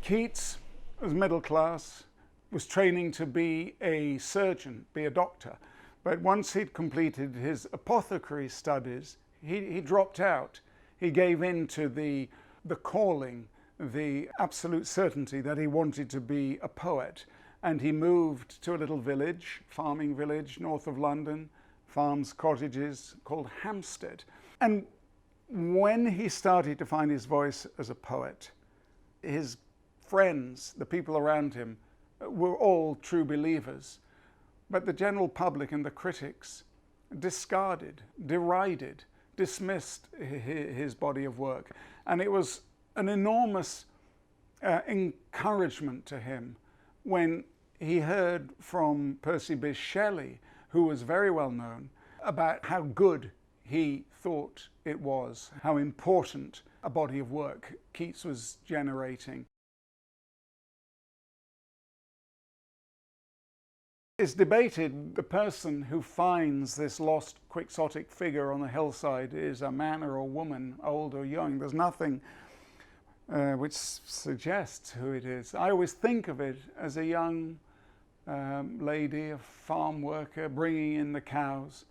Keats was middle class, was training to be a surgeon, be a doctor. But once he'd completed his apothecary studies, he dropped out. He gave in to the calling, the absolute certainty that he wanted to be a poet. And he moved to a little village, farming village, north of London, farms, cottages, called Hampstead. And when he started to find his voice as a poet, his friends, the people around him, were all true believers. But the general public and the critics discarded, derided, dismissed his body of work. And it was an enormous encouragement to him when he heard from Percy Bysshe Shelley, who was very well known, about how good he thought it was, how important a body of work Keats was generating. It's debated the person who finds this lost quixotic figure on the hillside is a man or a woman, old or young. There's nothing which suggests who it is. I always think of it as a young lady, a farm worker, bringing in the cows,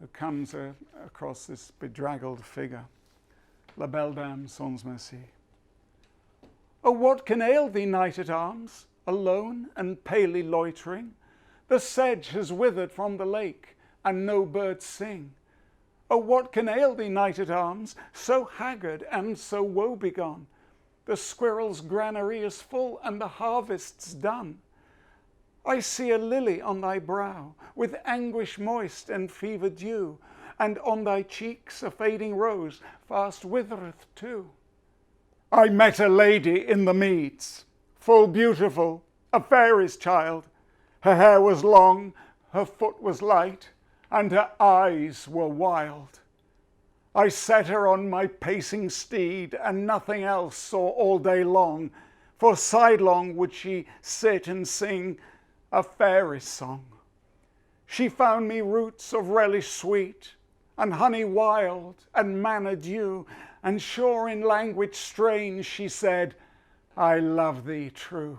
who comes across this bedraggled figure. La Belle Dame sans Merci. Oh, what can ail thee, knight-at-arms, alone and palely loitering? The sedge has withered from the lake, and no birds sing. Oh, what can ail thee, knight-at-arms, so haggard and so woe-begone? The squirrel's granary is full, and the harvest's done. I see a lily on thy brow, with anguish moist and fever dew, and on thy cheeks a fading rose fast withereth too. I met a lady in the meads, full beautiful, a fairy's child. Her hair was long, her foot was light, and her eyes were wild. I set her on my pacing steed, and nothing else saw all day long, for sidelong would she sit and sing a fairy's song. She found me roots of relish sweet, and honey wild, and manna dew, and sure in language strange she said, I love thee true.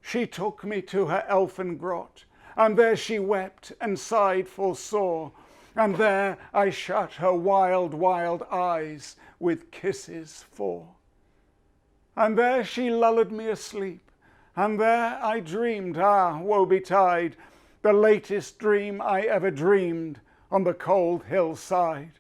She took me to her elfin grot, and there she wept and sighed full sore, and there I shut her wild, wild eyes with kisses four. And there she lulled me asleep, and there I dreamed, ah, woe betide, the latest dream I ever dreamed on the cold hillside.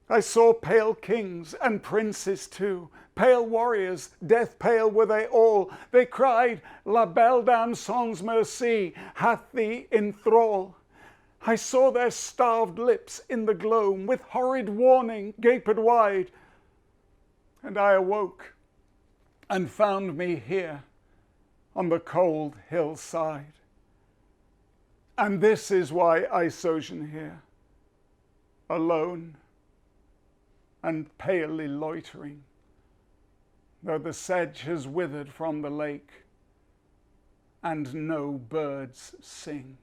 I saw pale kings and princes too, pale warriors, death pale were they all. They cried, La Belle Dame sans Merci hath thee in thrall. I saw their starved lips in the gloam, with horrid warning gaped wide. And I awoke and found me here on the cold hillside. And this is why I sojourn here, alone and palely loitering, though the sedge has withered from the lake, and no birds sing.